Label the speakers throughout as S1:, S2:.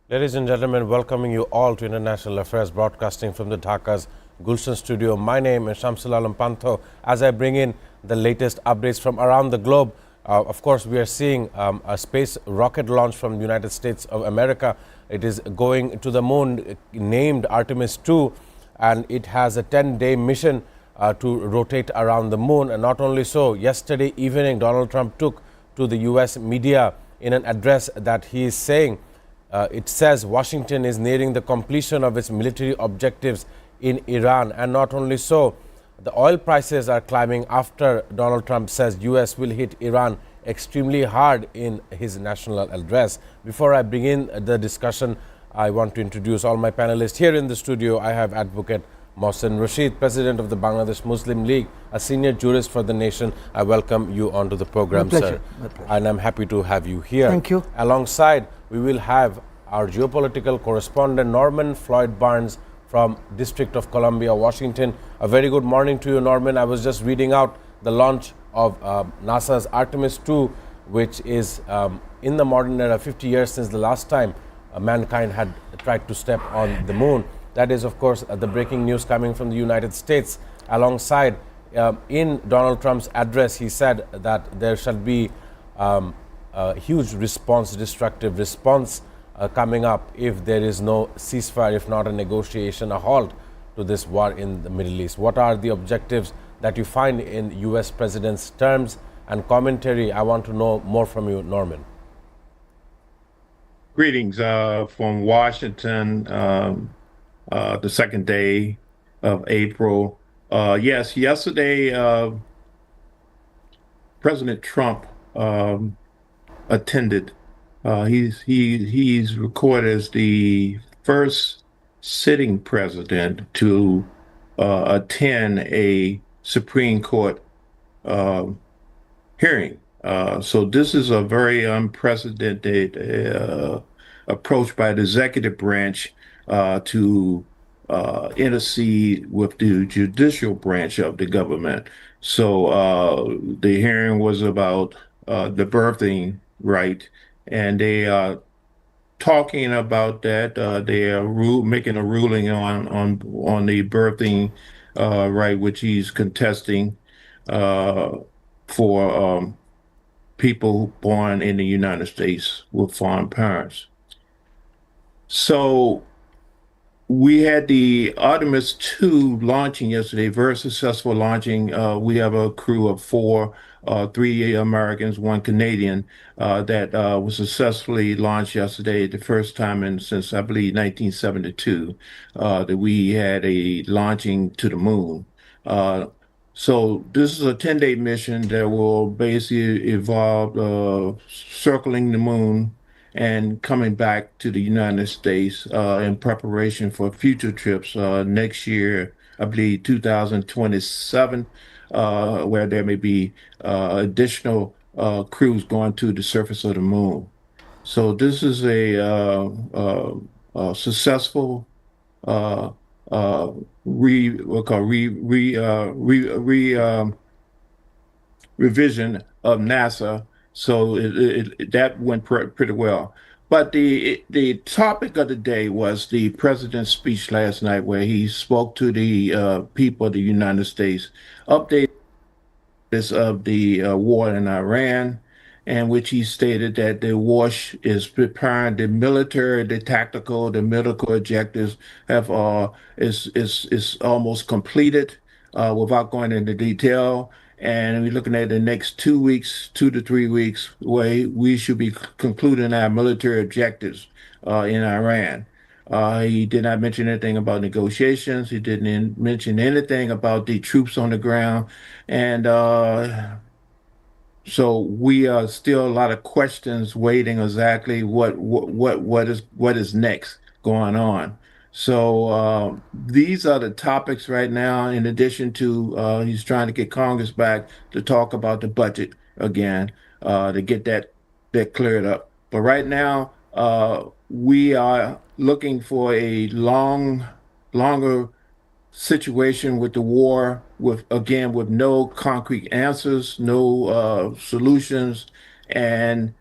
S1: Ladies and gentlemen, welcoming you all to International Affairs, broadcasting from the Dhaka's Gulshan studio. My name is Shamsul Alam Pantho. As I bring in the latest updates from around the globe, of course, we are seeing a space rocket launch from the United States of America. It is going to the moon, named Artemis 2, and it has a 10-day mission to rotate around the moon. And not only so, yesterday evening, Donald Trump took to the U.S. media in an address that he is saying it says Washington is nearing the completion of its military objectives in Iran. And not only so, the oil prices are climbing after Donald Trump says U.S. will hit Iran extremely hard in his national address. Before I begin the discussion, I want to introduce all my panelists. Here in the studio, I have Advocate Mohsen Rashid, President of the Bangladesh Muslim League, a senior jurist for the nation. I welcome you onto the program, sir.
S2: My pleasure.
S1: And I'm happy to have you here.
S2: Thank you.
S1: Alongside, we will have our geopolitical correspondent, Norman Floyd Barnes from District of Columbia, Washington. A very good morning to you, Norman. I was just reading out the launch of NASA's Artemis 2, which is in the modern era, 50 years since the last time mankind had tried to step on the moon. That is, of course, the breaking news coming from the United States. Alongside, in Donald Trump's address, he said that there shall be a huge response, destructive response coming up if there is no ceasefire, if not a negotiation, a halt to this war in the Middle East. What are the objectives that you find in U.S. President's terms and commentary? I want to know more from you, Norman.
S3: Greetings from Washington, the second day of April. Yes, yesterday, President Trump attended. He's recorded as the first sitting president to attend a Supreme Court hearing. So this is a very unprecedented approach by the executive branch to intercede with the judicial branch of the government. So the hearing was about the birthing right, and they are talking about that. They are making a ruling on the birthing right, which he's contesting for people born in the United States with foreign parents. So we had the Artemis 2 launching yesterday, very successful launching. We have a crew of four, three Americans, one Canadian, that was successfully launched yesterday, the first time since, I believe, 1972, that we had a launching to the moon. So this is a 10-day mission that will basically involve circling the moon and coming back to the United States in preparation for future trips next year, I believe 2027, where there may be additional crews going to the surface of the moon. So this is a successful revision of NASA. So that went pretty well. But the topic of the day was the president's speech last night, where he spoke to the people of the United States, updated of the war in Iran, in which he stated that the war is preparing the military, the tactical, the medical objectives have is almost completed without going into detail. And we're looking at the next 2 weeks, 2 to 3 weeks, where we should be concluding our military objectives in Iran. He did not mention anything about negotiations. He didn't mention anything about the troops on the ground. And so we are still a lot of questions waiting exactly what is next going on. So these are the topics right now. In addition to he's trying to get Congress back to talk about the budget again to get that cleared up. But right now we are looking for a longer situation with the war, with no concrete answers, no solutions, and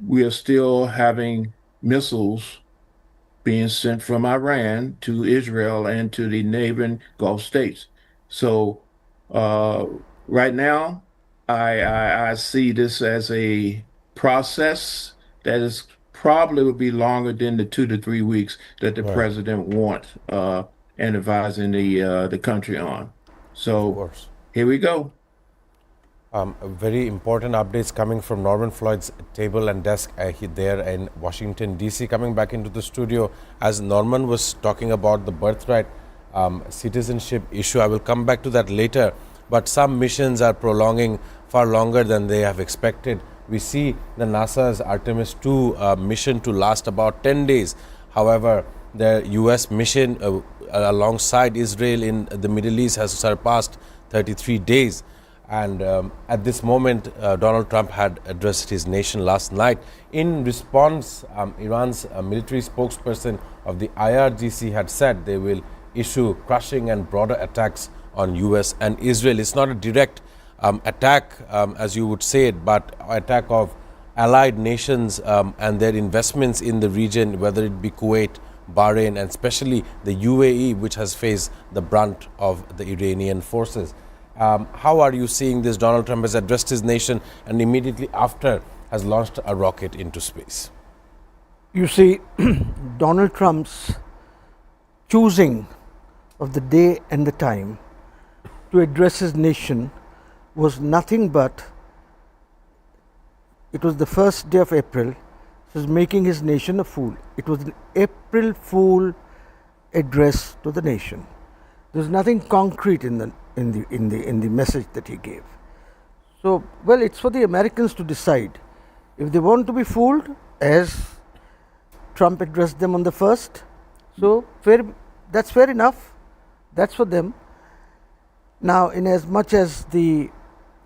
S3: we are still having missiles being sent from Iran to Israel and to the neighboring Gulf states. So uh, right now, I see this as a process that is probably would be longer than the 2 to 3 weeks that the
S1: Right.
S3: president wants and advising the country on.
S1: Of
S3: So
S1: course.
S3: here we go.
S1: Very important updates coming from Norman Floyd's table and desk there in Washington, D.C. Coming back into the studio, as Norman was talking about the birthright citizenship issue. I will come back to that later. But some missions are prolonging far longer than they have expected. We see the NASA's Artemis 2 mission to last about 10 days. However, the U.S. mission alongside Israel in the Middle East has surpassed 33 days. And at this moment, Donald Trump had addressed his nation last night. In response, Iran's military spokesperson of the IRGC had said they will issue crushing and broader attacks on US and Israel. It's not a direct attack, as you would say it, but attack of allied nations and their investments in the region, whether it be Kuwait, Bahrain, and especially the UAE, which has faced the brunt of the Iranian forces. How are you seeing this? Donald Trump has addressed his nation and immediately after has launched a rocket into space.
S2: You see, Donald Trump's choosing of the day and the time to address his nation was nothing but, it was the first day of April, he was making his nation a fool. It was an April Fool address to the nation. There was nothing concrete in the message that he gave. So, well, it's for the Americans to decide if they want to be fooled, as Trump addressed them on the first. So, that's fair enough. That's for them. Now, in as much as the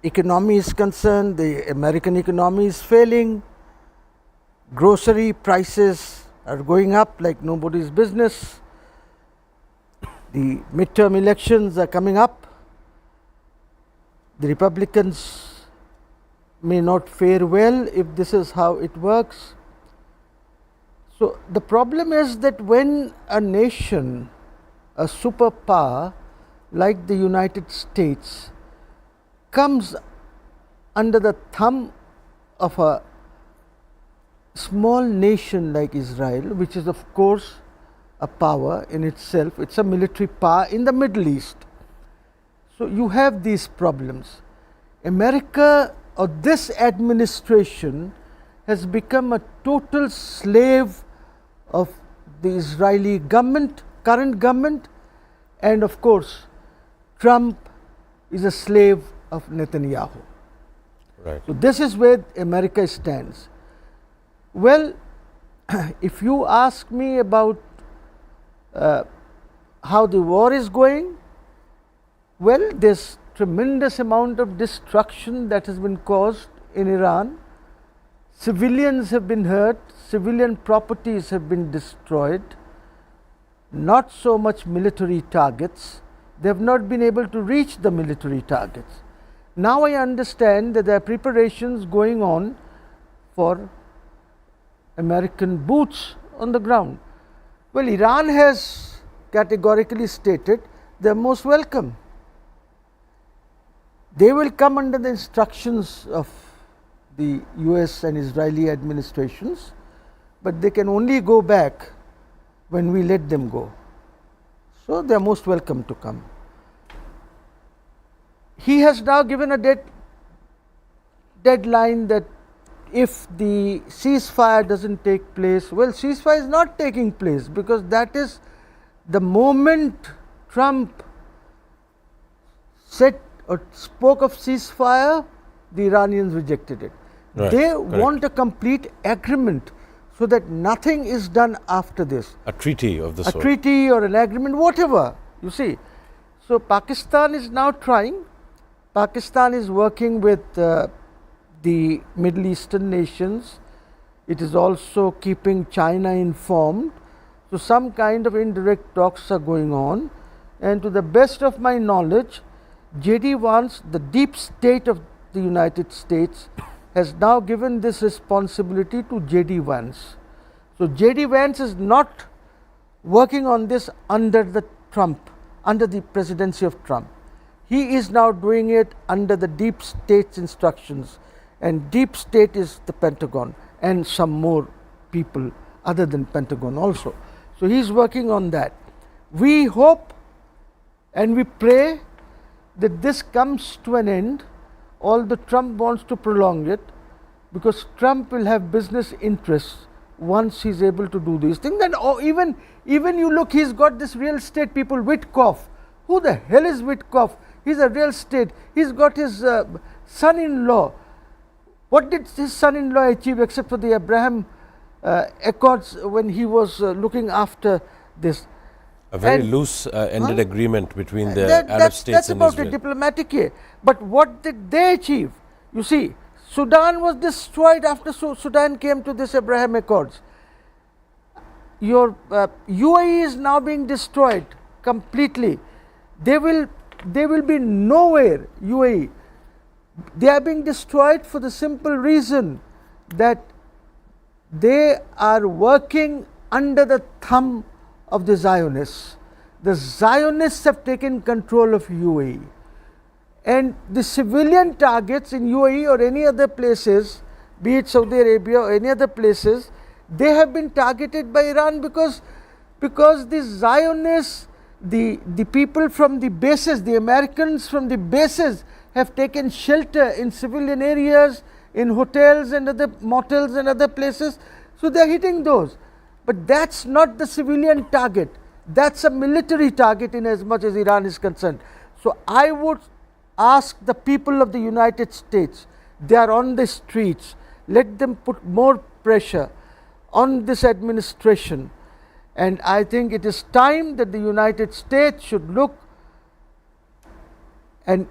S2: economy is concerned, the American economy is failing. Grocery prices are going up like nobody's business. The midterm elections are coming up. The Republicans may not fare well if this is how it works. So the problem is that when a nation, a superpower like the United States, comes under the thumb of a small nation like Israel, which is of course a power in itself, it's a military power in the Middle East. So you have these problems. America, or this administration, has become a total slave of the Israeli government, current government, and of course Trump is a slave of Netanyahu.
S1: Right.
S2: So this is where America stands. Well, if you ask me about how the war is going, well, there's tremendous amount of destruction that has been caused in Iran. Civilians have been hurt, civilian properties have been destroyed, not so much military targets. They have not been able to reach the military targets. Now I understand that there are preparations going on for American boots on the ground. Well, Iran has categorically stated they are most welcome. They will come under the instructions of the US and Israeli administrations, but they can only go back when we let them go. So they are most welcome to come. He has now given a deadline that if the ceasefire doesn't take place, well, ceasefire is not taking place, because that is the moment Trump said or spoke of ceasefire, the Iranians rejected it.
S1: Right,
S2: they
S1: correct.
S2: want a complete agreement so that nothing is done after this.
S1: A treaty of the
S2: A
S1: sort.
S2: treaty or an agreement, whatever, you see. So Pakistan is now trying. Pakistan is working with the Middle Eastern nations. It is also keeping China informed. So some kind of indirect talks are going on. And to the best of my knowledge, J.D. Vance, the deep state of the United States, has now given this responsibility to J.D. Vance. So J.D. Vance is not working on this under the presidency of Trump. He is now doing it under the deep state's instructions, and deep state is the Pentagon and some more people other than Pentagon also. So he is working on that. We hope and we pray that this comes to an end, although Trump wants to prolong it, because Trump will have business interests once he is able to do these things. And even you look, he's got this real estate people, Witkoff. Who the hell is Witkoff? He's a real estate. He's got his son-in-law. What did his son-in-law achieve except for the Abraham Accords when he was looking after this?
S1: A very loose-ended agreement between the Arab states
S2: that's
S1: and
S2: about
S1: Israel.
S2: it diplomatically. But what did they achieve? You see, Sudan was destroyed after Sudan came to this Abraham Accords. Your UAE is now being destroyed completely. They will be nowhere, UAE. They are being destroyed for the simple reason that they are working under the thumb of the Zionists. The Zionists have taken control of UAE. And the civilian targets in UAE or any other places, be it Saudi Arabia or any other places, they have been targeted by Iran because the Zionists, the people from the bases, the Americans from the bases have taken shelter in civilian areas, in hotels and other motels and other places. So they are hitting those. But that's not the civilian target. That's a military target in as much as Iran is concerned. So I would ask the people of the United States, they are on the streets, let them put more pressure on this administration. And I think it is time that the United States should look and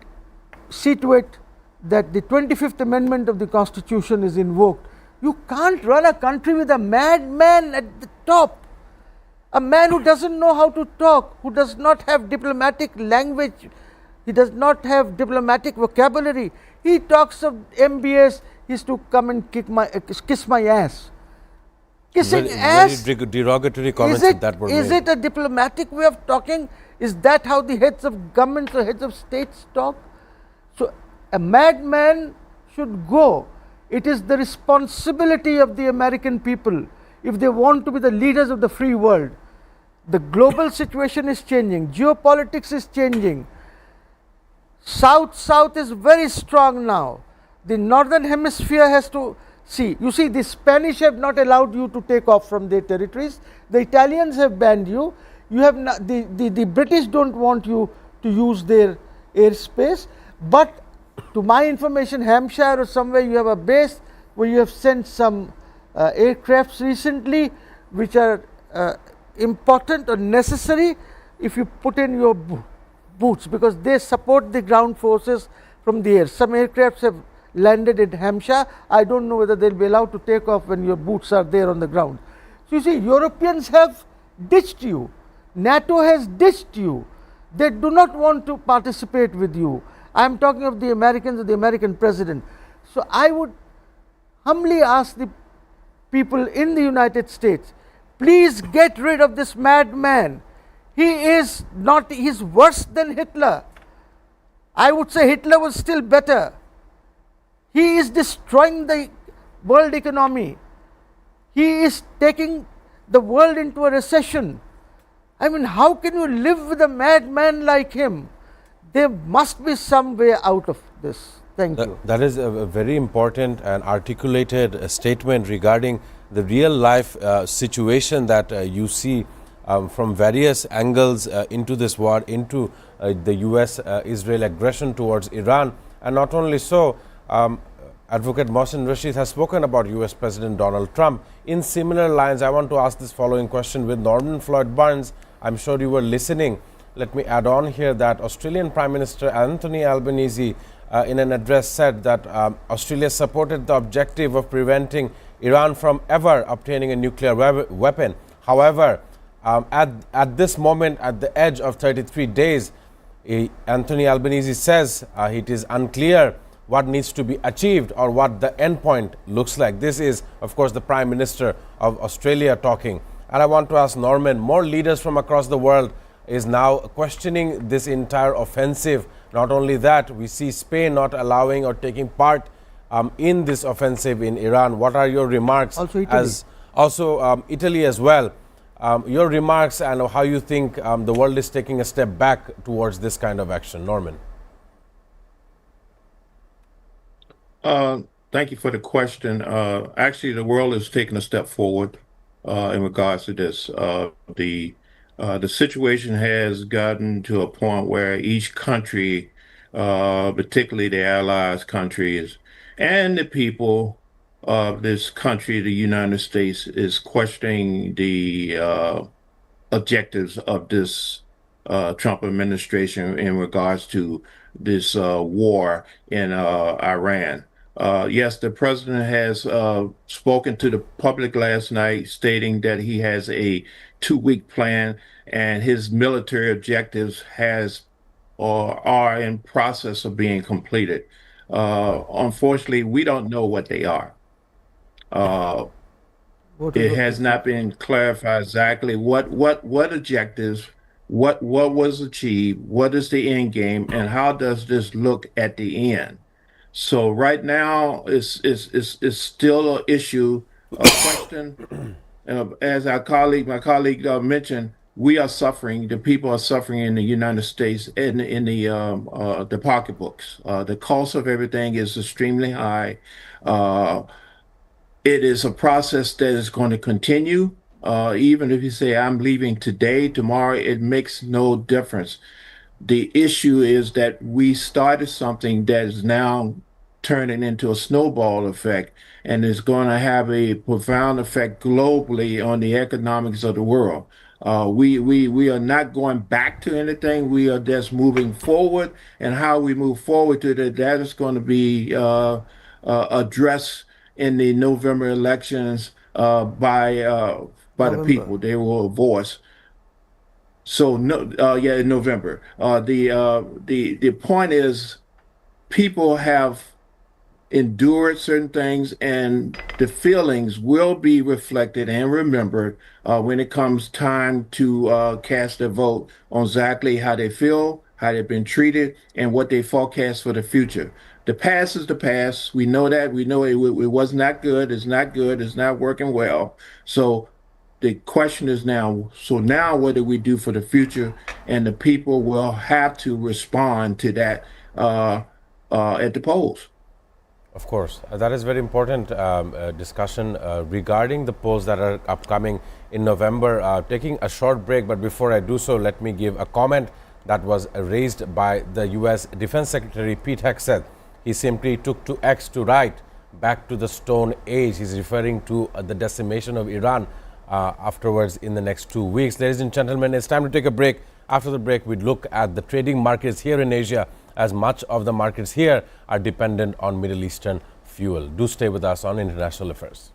S2: see to it that the 25th Amendment of the Constitution is invoked. You can't run a country with a madman at the top, a man who doesn't know how to talk, who does not have diplomatic language, he does not have diplomatic vocabulary. He talks of MBS, he's to come and kiss my ass. Kissing ass?
S1: Very derogatory comments that were made.
S2: Is it a diplomatic way of talking? Is that how the heads of governments or heads of states talk? So a madman should go. It is the responsibility of the American people, if they want to be the leaders of the free world. The global situation is changing, geopolitics is changing. South is very strong now. The northern hemisphere has to see. You see, the Spanish have not allowed you to take off from their territories. The Italians have banned you. You have not, the British don't want you to use their airspace. But to my information, Hampshire or somewhere you have a base where you have sent some aircrafts recently, which are important or necessary if you put in your boots, because they support the ground forces from the air. Some aircrafts have landed in Hampshire. I don't know whether they'll be allowed to take off when your boots are there on the ground. So you see, Europeans have ditched you. NATO has ditched you. They do not want to participate with you. I am talking of the Americans or the American president. So I would humbly ask the people in the United States, please get rid of this madman. He is worse than Hitler. I would say Hitler was still better. He is destroying the world economy. He is taking the world into a recession. I mean, how can you live with a madman like him? There must be some way out of this. Thank you.
S1: That is a very important and articulated statement regarding the real life situation that you see from various angles into this war, into the US-Israel aggression towards Iran. And not only so, Advocate Mohsen Rashid has spoken about US President Donald Trump. In similar lines, I want to ask this following question with Norman Floyd Burns. I'm sure you were listening. Let me add on here that Australian Prime Minister Anthony Albanese in an address said that Australia supported the objective of preventing Iran from ever obtaining a nuclear weapon. However, at this moment, at the edge of 33 days, Anthony Albanese says it is unclear what needs to be achieved or what the end point looks like. This is, of course, the Prime Minister of Australia talking. And I want to ask Norman, more leaders from across the world is now questioning this entire offensive. Not only that, we see Spain not allowing or taking part in this offensive in Iran. What are your remarks?
S2: Also Italy.
S1: Also Italy as well. Your remarks and how you think the world is taking a step back towards this kind of action. Norman.
S3: Thank you for the question. Actually, the world is taking a step forward in regards to this. The situation has gotten to a point where each country, particularly the allies countries and the people of this country, the United States, is questioning the objectives of this Trump administration in regards to this war in Iran. Yes, the president has spoken to the public last night, stating that he has a 2-week plan and his military objectives has or are in process of being completed. Unfortunately, we don't know what they are. It has not been clarified exactly what objectives, what was achieved, what is the end game, and how does this look at the end. So right now, it's still an issue, a question. As my colleague mentioned, we are suffering. The people are suffering in the United States and in the pocketbooks. The cost of everything is extremely high. It is a process that is going to continue. Even if you say I'm leaving today, tomorrow, it makes no difference. The issue is that we started something that is now turning into a snowball effect and is going to have a profound effect globally on the economics of the world. We are not going back to anything. We are just moving forward, and how we move forward to that is going to be addressed in the November elections by the people. They will voice. So in November. The point is, people have endured certain things, and the feelings will be reflected and remembered when it comes time to cast a vote on exactly how they feel, how they've been treated, and what they forecast for the future. The past is the past. We know that. We know it was not good. It's not good. It's not working well. So the question is now, what do we do for the future? And the people will have to respond to that at the polls.
S1: Of course, that is very important discussion regarding the polls that are upcoming in November. Taking a short break, but before I do so, let me give a comment that was raised by the U.S. Defense Secretary Pete Hegseth. He simply took to X to write, back to the Stone Age. He's referring to the decimation of Iran afterwards in the next 2 weeks. Ladies and gentlemen, it's time to take a break. After the break, we look at the trading markets here in Asia, as much of the markets here are dependent on Middle Eastern fuel. Do stay with us on International Affairs.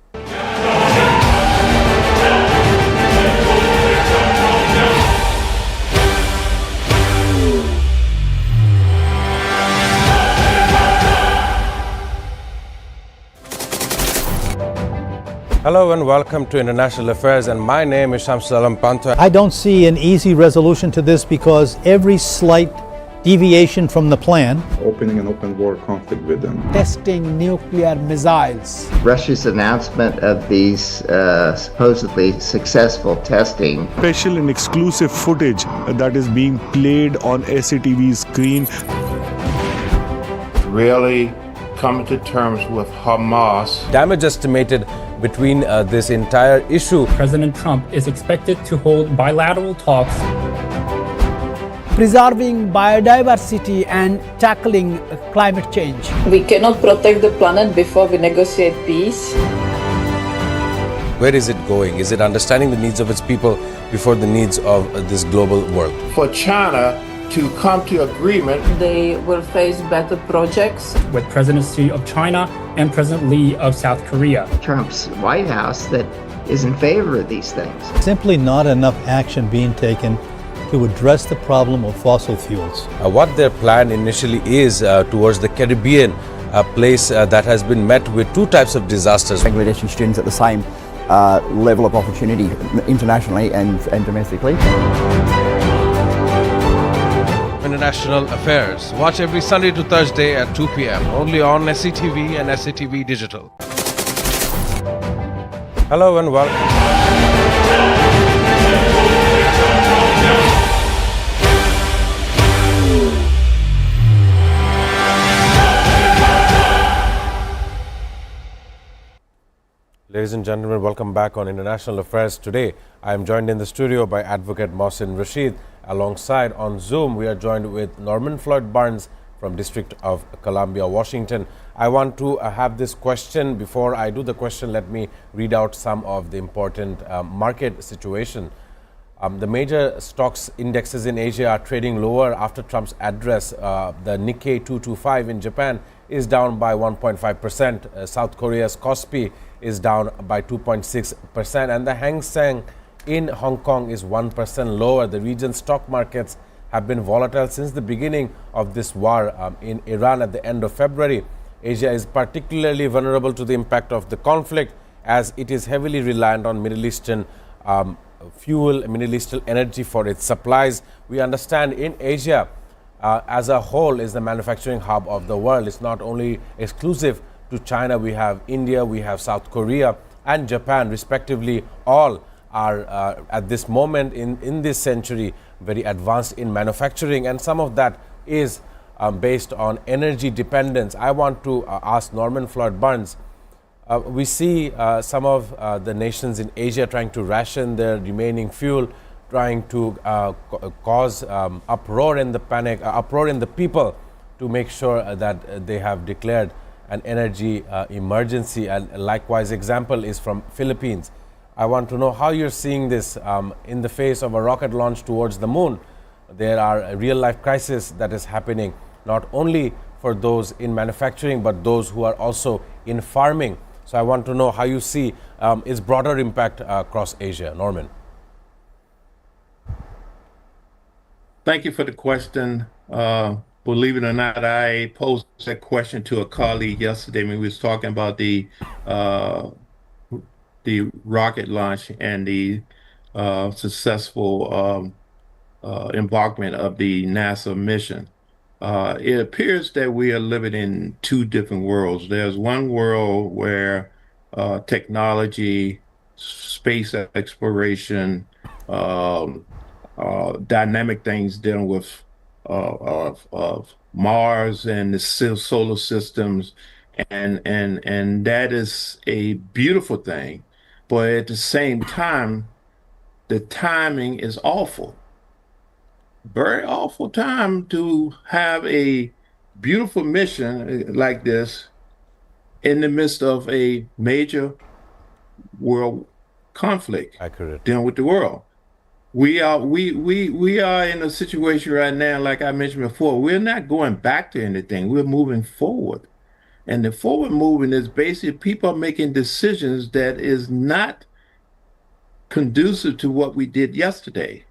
S1: Hello and welcome to International Affairs, and my name is Shamsul Pantho.
S4: I don't see an easy resolution to this because every slight deviation from the plan,
S5: opening an open war conflict with them,
S6: testing nuclear missiles,
S7: Russia's announcement of these supposedly successful testing,
S8: special and exclusive footage that is being played on SATV screen,
S3: Really coming to terms with Hamas.
S1: Damage estimated between this entire issue.
S9: President Trump is expected to hold bilateral talks,
S6: preserving biodiversity and tackling climate change.
S10: We cannot protect the planet before we negotiate peace.
S1: Where is it going? Is it understanding the needs of its people before the needs of this global world?
S3: For China to come to agreement,
S10: They will face better projects.
S9: with presidency of China and President Lee of South Korea.
S7: Trump's White House that is in favor of these things.
S4: simply not enough action being taken to address the problem of fossil fuels.
S1: What their plan initially is towards the Caribbean, a place that has been met with two types of disasters.
S11: Bangladeshi students at the same level of opportunity internationally and domestically.
S1: International Affairs. Watch every Sunday to Thursday at 2 p.m. only on SATV and SATV Digital. Hello and welcome. Ladies and gentlemen, welcome back on International Affairs. Today, I am joined in the studio by Advocate Mohsin Rashid. Alongside on Zoom, we are joined with Norman Floyd Barnes from District of Columbia, Washington. I want to have this question. Before I do the question, let me read out some of the important market situation. The major stocks indexes in Asia are trading lower after Trump's address. The Nikkei 225 in Japan is down by 1.5%. South Korea's Kospi is down by 2.6%, and the Hang Seng in Hong Kong is 1% lower. The region's stock markets have been volatile since the beginning of this war in Iran at the end of February. Asia is particularly vulnerable to the impact of the conflict as it is heavily reliant on Middle Eastern fuel, Middle Eastern energy for its supplies. We understand in Asia as a whole is the manufacturing hub of the world. It's not only exclusive to China. We have India, we have South Korea and Japan respectively. All are at this moment in this century very advanced in manufacturing, and some of that is based on energy dependence. I want to ask Norman Floyd Barnes. We see some of the nations in Asia trying to ration their remaining fuel, trying to cause uproar in the uproar in the people to make sure that they have declared an energy emergency. And likewise example is from Philippines. I want to know how you're seeing this in the face of a rocket launch towards the moon. There are a real life crisis that is happening not only for those in manufacturing but those who are also in farming. So I want to know how you see its broader impact across Asia. Norman.
S3: Thank you for the question. Believe it or not, I posed that question to a colleague yesterday when we was talking about the rocket launch and the successful embarkment of the NASA mission. It appears that we are living in two different worlds. There's one world where technology, space exploration, dynamic things dealing with of Mars and the solar systems, and that is a beautiful thing. But at the same time, the timing is awful. Very awful time to have a beautiful mission like this in the midst of a major world conflict.
S1: Accurate.
S3: Dealing with the world. We are in a situation right now, like I mentioned before, we're not going back to anything. We're moving forward. And the forward movement is basically people are making decisions that is not conducive to what we did yesterday.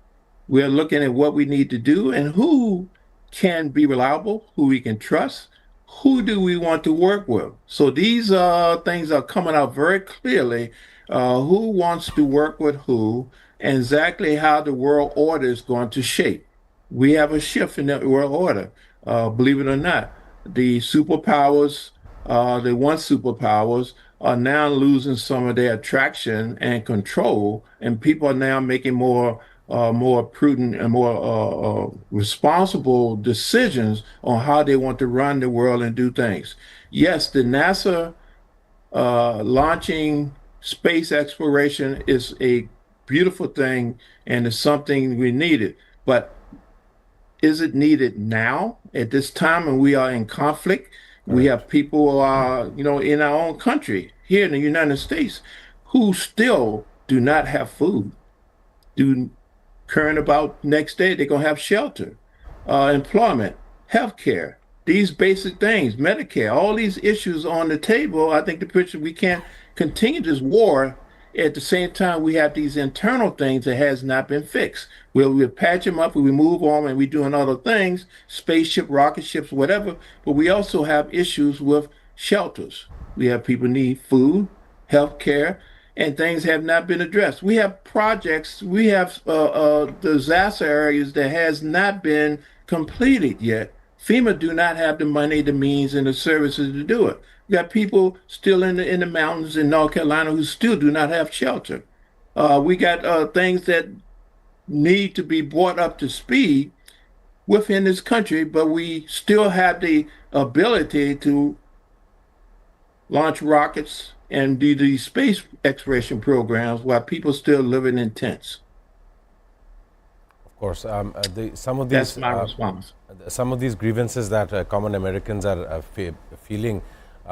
S3: We're looking at what we need to do and who can be reliable, who we can trust, who do we want to work with. So these things are coming out very clearly, who wants to work with who, and exactly how the world order is going to shape. We have a shift in the world order, believe it or not. The superpowers, the once superpowers, are now losing some of their attraction and control, and people are now making more prudent and more responsible decisions on how they want to run the world and do things. Yes, the NASA launching space exploration is a beautiful thing and it's something we needed. But is it needed now at this time when we are in conflict? Right. We have people, in our own country here in the United States who still do not have food. Current about next day, they're going to have shelter, employment, health care, these basic things, Medicare, all these issues on the table. I think the picture, we can't continue this war. At the same time, we have these internal things that has not been fixed. We'll patch them up, we move on, and we're doing other things, spaceship, rocket ships, whatever. But we also have issues with shelters. We have people need food, health care, and things have not been addressed. We have projects, we have disaster areas that has not been completed yet. FEMA do not have the money, the means, and the services to do it. We got people still in the mountains in North Carolina who still do not have shelter. We got things that need to be brought up to speed within this country, but we still have the ability to launch rockets and do these space exploration programs while people still living in tents.
S1: Of course, some of
S3: That's
S1: these
S3: my response.
S1: some of these grievances that common Americans are feeling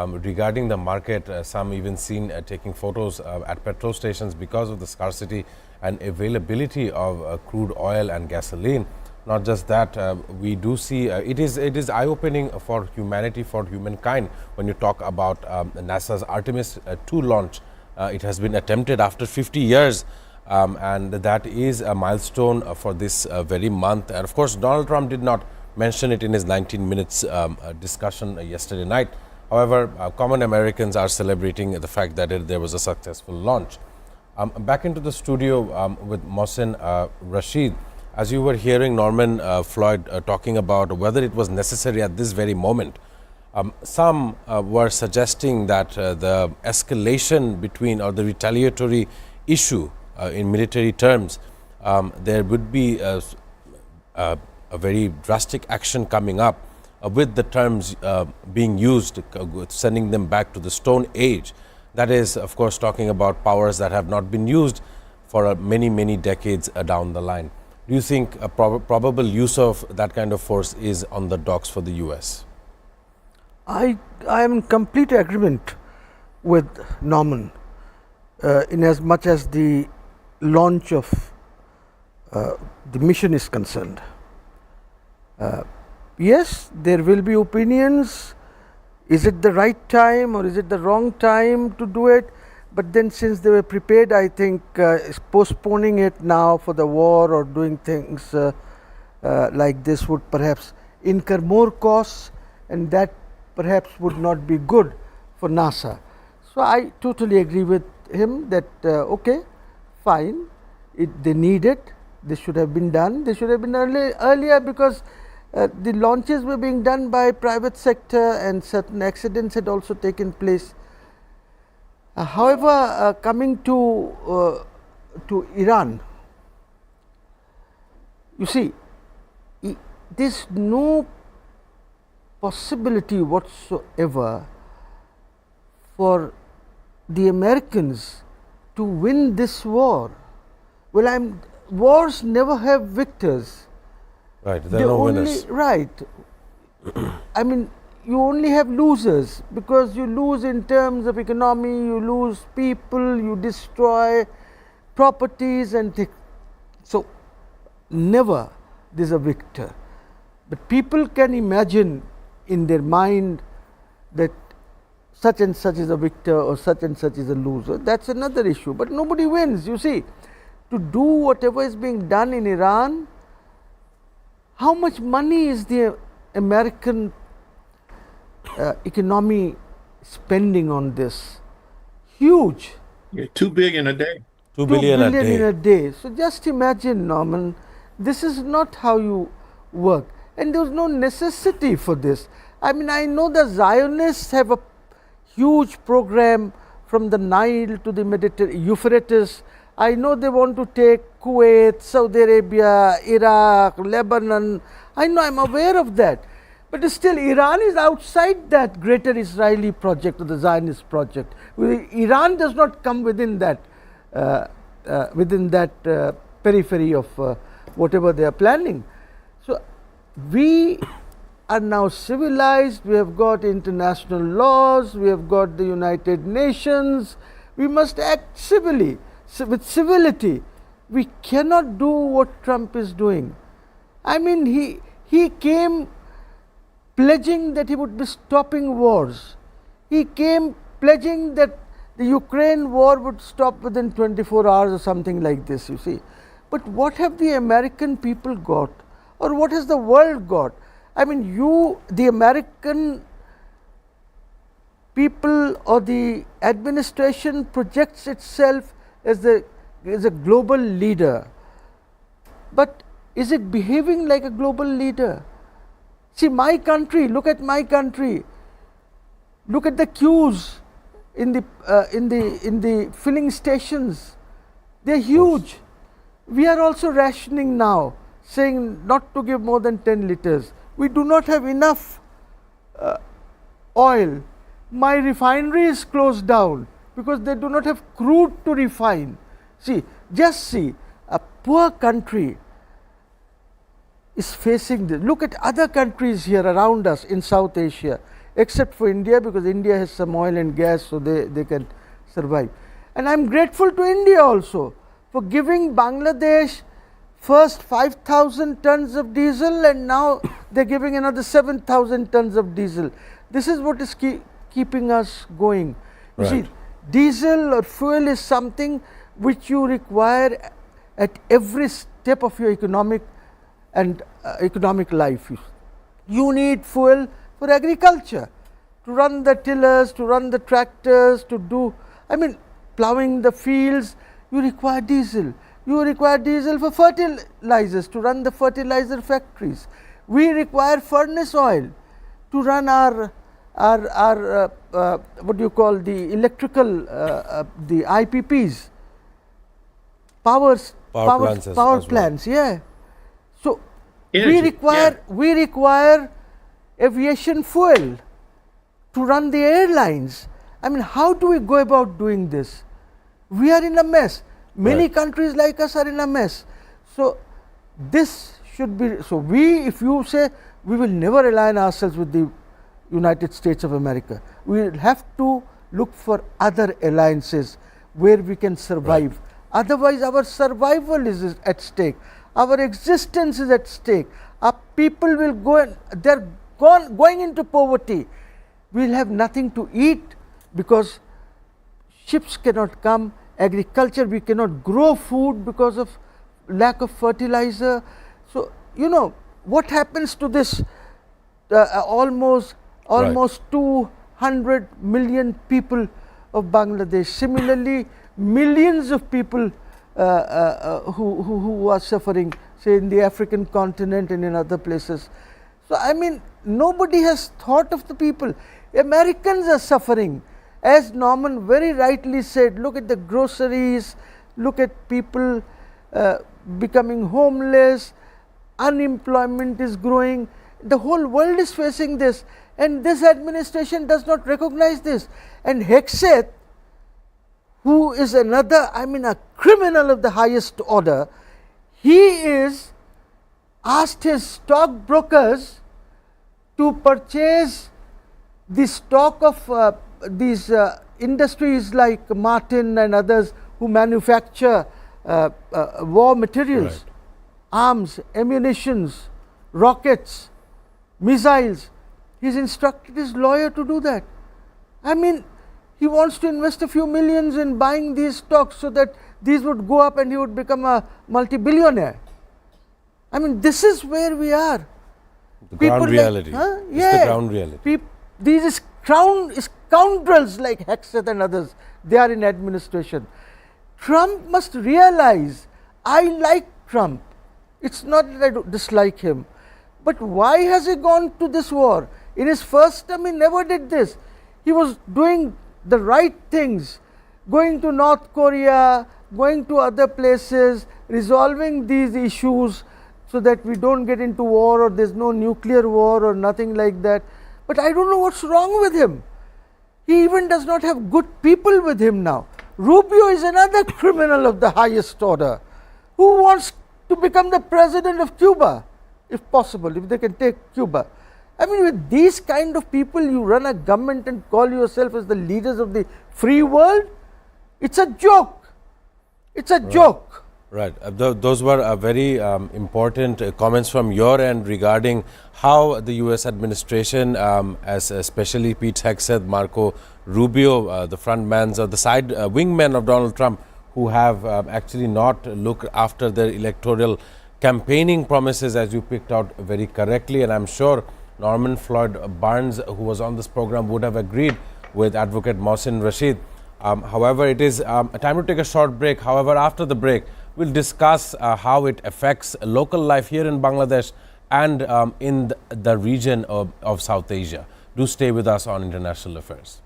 S1: regarding the market, some even seen taking photos at petrol stations because of the scarcity and availability of crude oil and gasoline. Not just that, we do see it is eye-opening for humanity, for humankind. When you talk about NASA's Artemis 2 launch, it has been attempted after 50 years. And that is a milestone for this very month. And of course, Donald Trump did not mention it in his 19 minutes discussion yesterday night. However, common Americans are celebrating the fact that there was a successful launch. Back into the studio with Mohsen Rashid. As you were hearing Norman Floyd talking about whether it was necessary at this very moment, some were suggesting that the escalation between, or the retaliatory issue in military terms, there would be a very drastic action coming up with the terms being used, sending them back to the Stone Age. That is, of course, talking about powers that have not been used for many, many decades down the line. Do you think a probable use of that kind of force is on the docks for the US?
S2: I am in complete agreement with Norman in as much as the launch of the mission is concerned. Yes, there will be opinions. Is it the right time or is it the wrong time to do it? But then, since they were prepared, I think postponing it now for the war or doing things like this would perhaps incur more costs, and that perhaps would not be good for NASA. So I totally agree with him that okay, fine, they need it. This should have been done. They should have been earlier because the launches were being done by private sector and certain accidents had also taken place. However, coming to Iran, you see, there is no possibility whatsoever for the Americans to win this war. Well, wars never have victors.
S1: Right, there are no winners.
S2: Right. I mean, you only have losers, because you lose in terms of economy, you lose people, you destroy properties and things. So, never there is a victor. But people can imagine in their mind that such and such is a victor or such and such is a loser. That is another issue. But nobody wins, you see. To do whatever is being done in Iran, how much money is the American economy spending on this? Huge.
S3: Yeah, $2 billion a day.
S1: $2 billion
S2: in a day. So just imagine, Norman, this is not how you work, and there was no necessity for this. I mean, I know the Zionists have a huge program from the Nile to the Mediterranean, Euphrates. I know they want to take Kuwait, Saudi Arabia, Iraq, Lebanon. I know, I'm aware of that. But still, Iran is outside that greater Israeli project or the Zionist project. Iran does not come within that periphery of whatever they are planning. So, we are now civilized. We have got international laws. We have got the United Nations. We must act civilly. With civility, we cannot do what Trump is doing. I mean, he came pledging that he would be stopping wars. He came pledging that the Ukraine war would stop within 24 hours or something like this, you see. But what have the American people got, or what has the world got? I mean, the American people or the administration projects itself as a global leader, but is it behaving like a global leader? See, my country, look at my country, look at the queues in the filling stations. They're huge. We are also rationing now, saying not to give more than 10 liters. We do not have enough oil. My refinery is closed down because they do not have crude to refine. See, just see, a poor country is facing this. Look at other countries here around us in South Asia, except for India, because India has some oil and gas, so they can survive. And I am grateful to India also for giving Bangladesh first 5,000 tons of diesel, and now they are giving another 7,000 tons of diesel. This is what is keeping us going. You see, diesel or fuel is something which you require at every step of your economic life. You need fuel for agriculture, to run the tillers, to run the tractors, to do, plowing the fields. You require diesel. You require diesel for fertilizers, to run the fertilizer factories. We require furnace oil to run our what do you call, the electrical, the IPPs, power plants. Yeah. So
S3: Energy,
S2: we require aviation fuel to run the airlines. How do we go about doing this? We are in a mess. Many countries like us are in a mess. So this should be, so if you say we will never align ourselves with the United States of America, we will have to look for other alliances where we can survive. Otherwise our survival is at stake. Our existence is at stake. Our people will go and they are going into poverty. We will have nothing to eat because ships cannot come. Agriculture, we cannot grow food because of lack of fertilizer. So, what happens to this almost 200 million people of Bangladesh? Similarly, millions of people who are suffering, say in the African continent and in other places. So, nobody has thought of the people. Americans are suffering. As Norman very rightly said, look at the groceries, look at people becoming homeless, unemployment is growing. The whole world is facing this, and this administration does not recognize this. And Hegseth, who is another, a criminal of the highest order, he is asked his stockbrokers to purchase the stock of these industries like Martin and others who manufacture war materials, arms, ammunitions, rockets, missiles. He's instructed his lawyer to do that. He wants to invest a few millions in buying these stocks so that these would go up and he would become a multi-billionaire. This is where we are.
S1: The ground reality. It's the ground reality.
S2: These scoundrels like Hegseth and others, they are in administration. Trump must realize, I like Trump. It's not that I dislike him. But why has he gone to this war? In his first term, he never did this. He was doing the right things, going to North Korea, going to other places, resolving these issues so that we don't get into war or there's no nuclear war or nothing like that. But I don't know what's wrong with him. He even does not have good people with him now. Rubio is another criminal of the highest order who wants to become the president of Cuba, if possible, if they can take Cuba. With these kind of people, you run a government and call yourself as the leaders of the free world? It's a joke. It's a joke.
S1: Right. Those were very important comments from your end regarding how the U.S. administration, as especially Pete Hegseth, Marco Rubio, the frontmans or the side wingmen of Donald Trump, who have actually not looked after their electoral campaigning promises, as you picked out very correctly. And I'm sure Norman Floyd Barnes, who was on this program, would have agreed with Advocate Mohsin Rashid. However, it is time to take a short break. However, after the break, we'll discuss how it affects local life here in Bangladesh and in the region of South Asia. Do stay with us on International Affairs.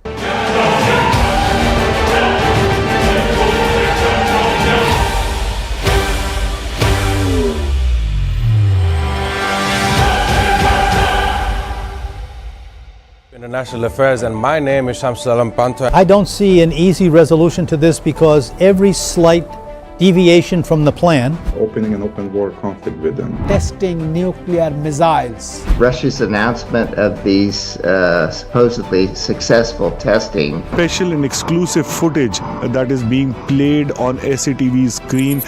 S1: International Affairs, and my name is Shamsul Alam Pantho.
S4: I don't see an easy resolution to this because every slight deviation from the plan,
S5: opening an open war conflict with them,
S6: testing nuclear missiles,
S7: Russia's announcement of these supposedly successful testing,
S8: Special and exclusive footage that is being played on SATV screen.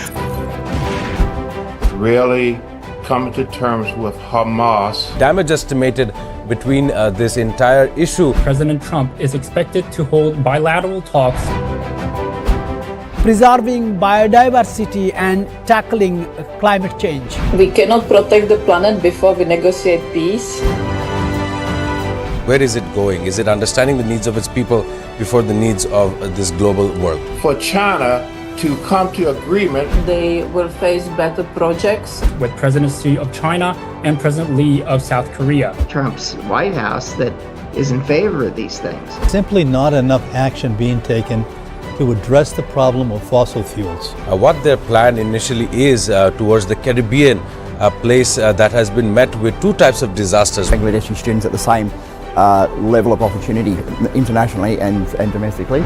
S3: Really coming to terms with Hamas.
S1: Damage estimated between this entire issue.
S9: President Trump is expected to hold bilateral talks.
S6: preserving biodiversity and tackling climate change.
S10: We cannot protect the planet before we negotiate peace.
S1: Where is it going? Is it understanding the needs of its people before the needs of this global world?
S3: For China to come to agreement,
S10: They will face better projects.
S9: With President Xi of China and President Lee of South Korea.
S7: Trump's White House that is in favor of these things.
S4: simply not enough action being taken to address the problem of fossil fuels.
S1: What their plan initially is towards the Caribbean, a place that has been met with two types of disasters.
S11: Bangladeshi students at the same level of opportunity internationally and domestically.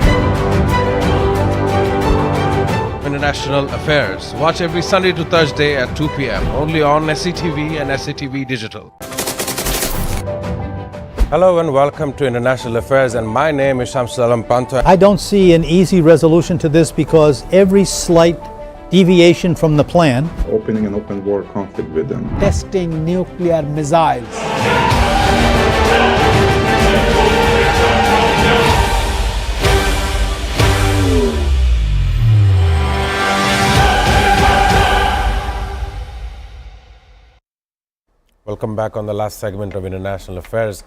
S1: International Affairs. Watch every Sunday to Thursday at 2 p.m. only on SATV and SATV Digital. Hello and welcome to International Affairs, and my name is Shamsul Alam Pantho.
S4: I don't see an easy resolution to this because every slight deviation from the plan,
S5: opening an open war conflict with them,
S6: testing nuclear missiles,
S1: Welcome back on the last segment of International Affairs.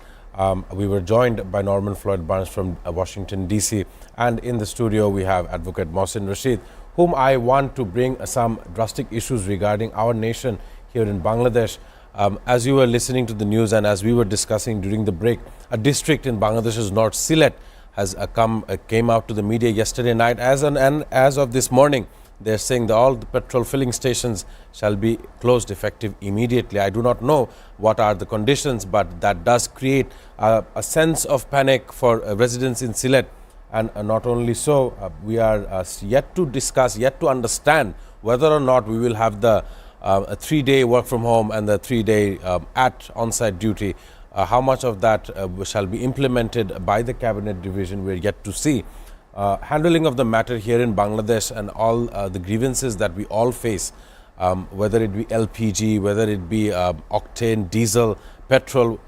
S1: We were joined by Norman Floyd Barnes from Washington, D.C. And in the studio, we have Advocate Mohsin Rashid, whom I want to bring some drastic issues regarding our nation here in Bangladesh. As you were listening to the news and as we were discussing during the break, a district in Bangladesh's North Sylhet has came out to the media yesterday night. As of this morning, they're saying that all the petrol filling stations shall be closed effective immediately. I do not know what are the conditions, but that does create a sense of panic for residents in Sylhet. And not only so, we are yet to discuss, yet to understand whether or not we will have the a 3-day work from home and the 3-day at on-site duty. How much of that shall be implemented by the cabinet division, we're yet to see. Handling of the matter here in Bangladesh and all the grievances that we all face, whether it be LPG, whether it be octane, diesel, petrol,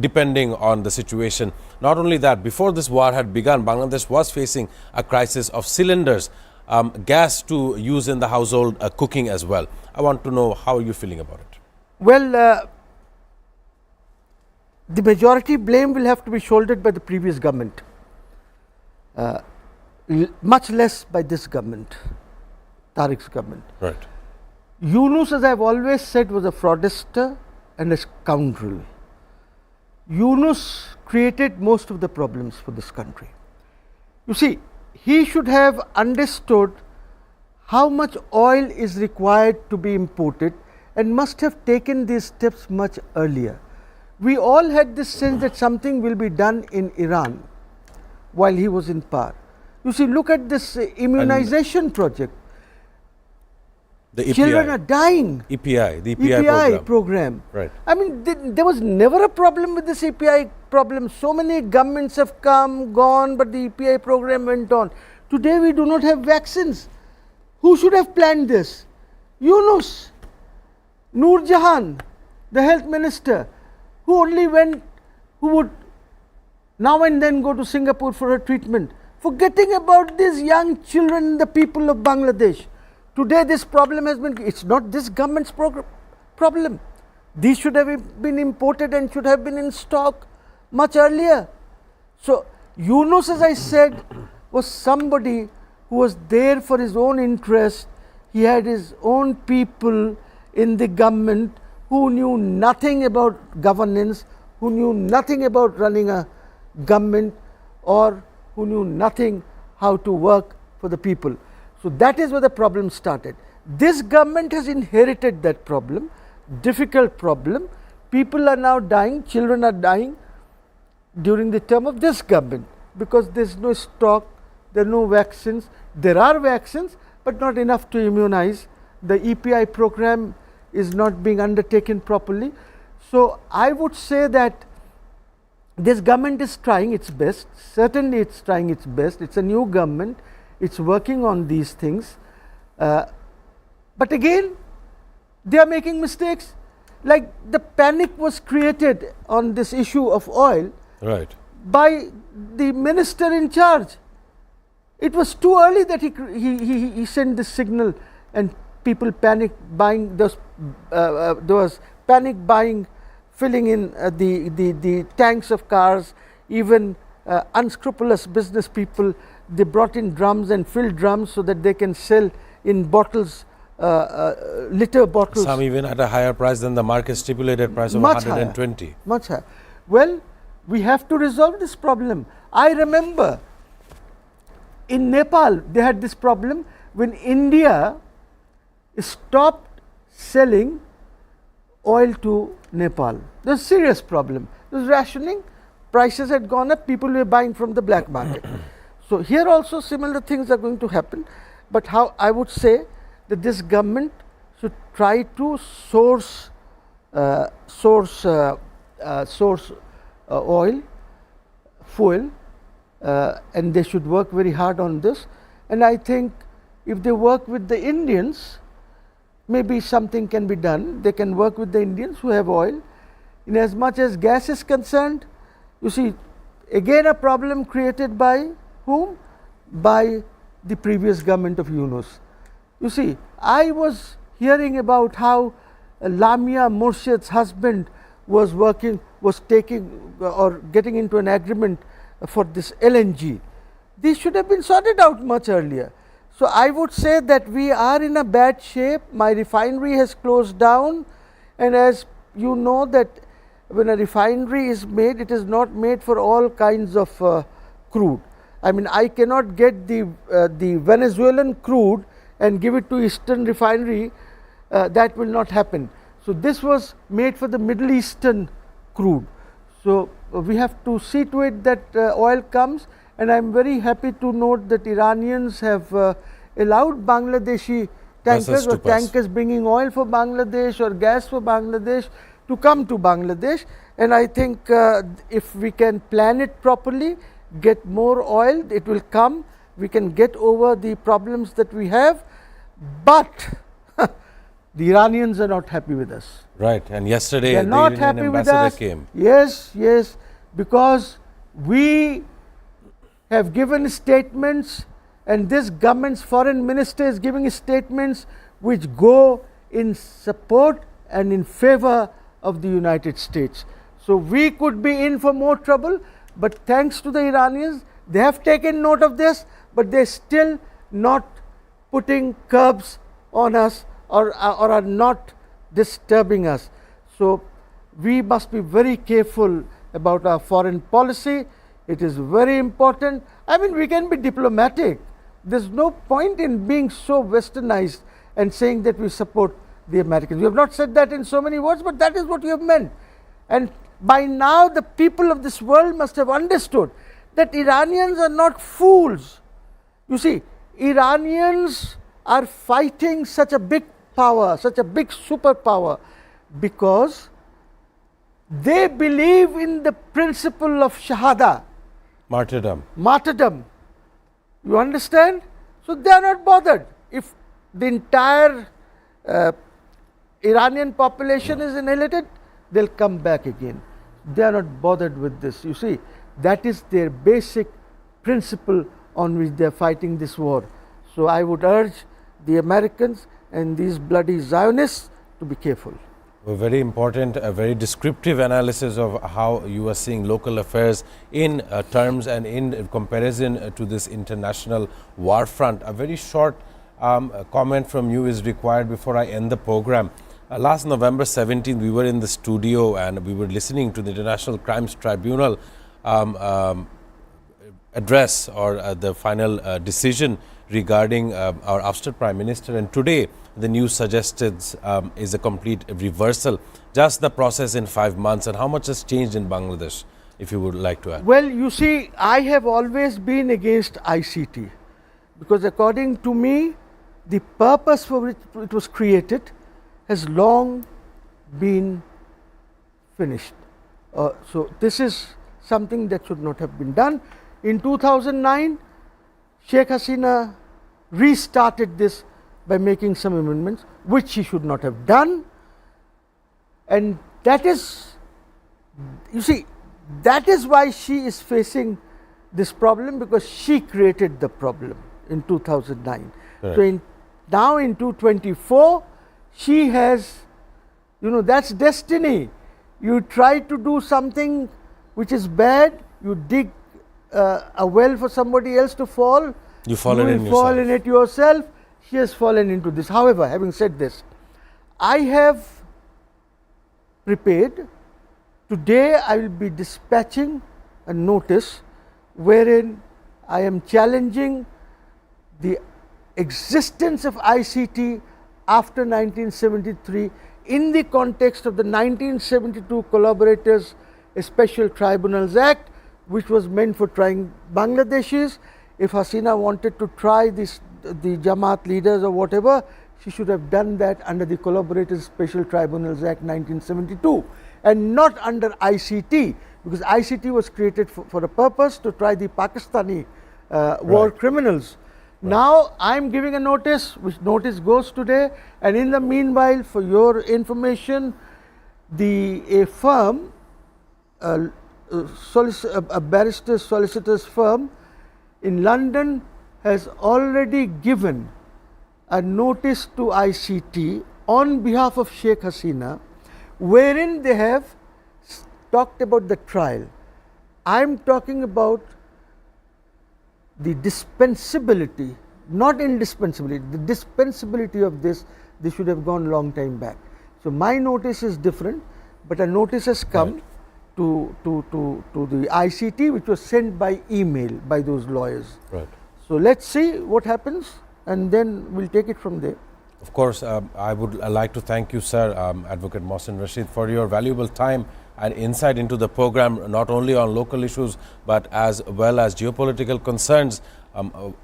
S1: depending on the situation. Not only that, before this war had begun, Bangladesh was facing a crisis of cylinders, gas to use in the household cooking as well. I want to know how you're feeling about it.
S2: Well, the majority blame will have to be shouldered by the previous government. Much less by this government, Tariq's government.
S1: Right.
S2: Yunus, as I have always said, was a fraudster and a scoundrel. Yunus created most of the problems for this country. You see, he should have understood how much oil is required to be imported and must have taken these steps much earlier. We all had this sense that something will be done in Iran while he was in power. You see, look at this immunization project.
S1: The EPI.
S2: Children are dying.
S1: EPI, the EPI
S2: program.
S1: Right.
S2: I mean, there was never a problem with this EPI problem. So many governments have come, gone, but the EPI program went on. Today we do not have vaccines. Who should have planned this? Yunus, Noor Jahan, the health minister, who only went, who would now and then go to Singapore for a treatment, forgetting about these young children, the people of Bangladesh. Today this problem has been, it's not this government's problem. These should have been imported and should have been in stock much earlier. So Yunus, as I said, was somebody who was there for his own interest. He had his own people in the government who knew nothing about governance, who knew nothing about running a government, or who knew nothing how to work for the people. So that is where the problem started. This government has inherited that problem, difficult problem. People are now dying, children are dying during the term of this government because there is no stock, there are no vaccines. There are vaccines, but not enough to immunize. The EPI program is not being undertaken properly. So I would say that this government is trying its best. Certainly it's trying its best. It's a new government. It's working on these things. But again, they are making mistakes. Like the panic was created on this issue of oil by the minister in charge. It was too early that he sent this signal, and people panicked buying those. There was panic buying, filling in the tanks of cars. Even unscrupulous business people, they brought in drums and filled drums so that they can sell in bottles, liter bottles.
S1: Some even at a higher price than the market stipulated price of
S2: Much
S1: 120.
S2: Higher, much higher. Well, we have to resolve this problem. I remember in Nepal they had this problem when India stopped selling oil to Nepal. There was a serious problem. There was rationing, prices had gone up, people were buying from the black market. So here also similar things are going to happen, but how I would say that this government should try to source oil, fuel, and they should work very hard on this. And I think if they work with the Indians, maybe something can be done. They can work with the Indians who have oil. In as much as gas is concerned, you see, again a problem created by whom? By the previous government of Yunus. You see, I was hearing about how Lamia Murshid's husband was taking or getting into an agreement for this LNG. These should have been sorted out much earlier. So I would say that we are in a bad shape. My refinery has closed down, and as you know that when a refinery is made, it is not made for all kinds of crude. I mean, I cannot get the Venezuelan crude and give it to Eastern refinery. That will not happen. So this was made for the Middle Eastern crude. So we have to see to it that oil comes, and I am very happy to note that Iranians have allowed Bangladeshi tankers or tankers bringing oil for Bangladesh or gas for Bangladesh to come to Bangladesh. And I think if we can plan it properly, get more oil, it will come. We can get over the problems that we have, but the Iranians are not happy with us.
S1: Right, and yesterday
S2: they are
S1: the
S2: not
S1: Iranian
S2: happy with
S1: ambassador
S2: us.
S1: came.
S2: Yes, yes, because we have given statements, and this government's foreign minister is giving statements which go in support and in favor of the United States. So we could be in for more trouble, but thanks to the Iranians, they have taken note of this, but they're still not putting curbs on us or are not disturbing us. So we must be very careful about our foreign policy. It is very important. I mean, we can be diplomatic. There's no point in being so westernized and saying that we support the Americans. We have not said that in so many words, but that is what you have meant. And by now the people of this world must have understood that Iranians are not fools. You see, Iranians are fighting such a big power, such a big superpower, because they believe in the principle of Shahada. Martyrdom. You understand? So they are not bothered. If the entire Iranian population is annihilated, they'll come back again. They are not bothered with this. You see, that is their basic principle on which they are fighting this war. So I would urge the Americans and these bloody Zionists to be careful.
S1: A very important, a very descriptive analysis of how you are seeing local affairs in terms and in comparison to this international war front. A very short comment from you is required before I end the program. Last November 17th, we were in the studio and we were listening to the International Crimes Tribunal address or the final decision regarding our ousted Prime Minister, and today the news suggested is a complete reversal. Just the process in 5 months, and how much has changed in Bangladesh, if you would like to add?
S2: Well, you see, I have always been against ICT because according to me, the purpose for which it was created has long been finished. So this is something that should not have been done. In 2009, Sheikh Hasina restarted this by making some amendments, which she should not have done. And that is, you see, that is why she is facing this problem, because she created the problem in 2009.
S1: Correct.
S2: So now in 2024, she has, you know, that's destiny. You try to do something which is bad, you dig a well for somebody else to fall,
S1: You fall in
S2: it yourself. She has fallen into this. However, having said this, I have prepared, today I will be dispatching a notice wherein I am challenging the existence of ICT after 1973 in the context of the 1972 Collaborators Special Tribunals Act, which was meant for trying Bangladeshis. If Hasina wanted to try this, the Jamaat leaders or whatever, she should have done that under the Collaborators Special Tribunals Act 1972 and not under ICT, because ICT was created for a purpose to try the Pakistani war criminals. Now I am giving a notice, which notice goes today, and in the meanwhile, for your information, a firm, a barrister solicitor's firm in London has already given a notice to ICT on behalf of Sheikh Hasina, wherein they have talked about the trial. I am talking about the dispensability, not indispensability, the dispensability of this. They should have gone long time back. So my notice is different, but a notice has come to the ICT, which was sent by email by those lawyers.
S1: Right.
S2: So let's see what happens, and then we'll take it from there.
S1: Of course, I would like to thank you, sir, Advocate Mohsin Rashid, for your valuable time and insight into the program, not only on local issues, but as well as geopolitical concerns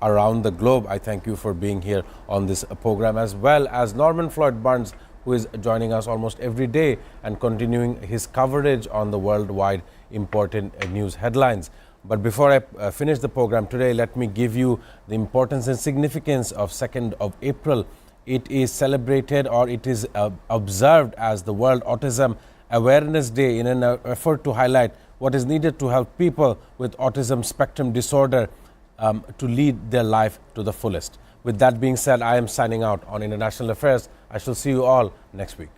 S1: around the globe. I thank you for being here on this program, as well as Norman Floyd Burns, who is joining us almost every day and continuing his coverage on the worldwide important news headlines. But before I finish the program today, let me give you the importance and significance of 2nd of April. It is celebrated, or it is observed as the World Autism Awareness Day, in an effort to highlight what is needed to help people with autism spectrum disorder to lead their life to the fullest. With that being said, I am signing out on International Affairs. I shall see you all next week.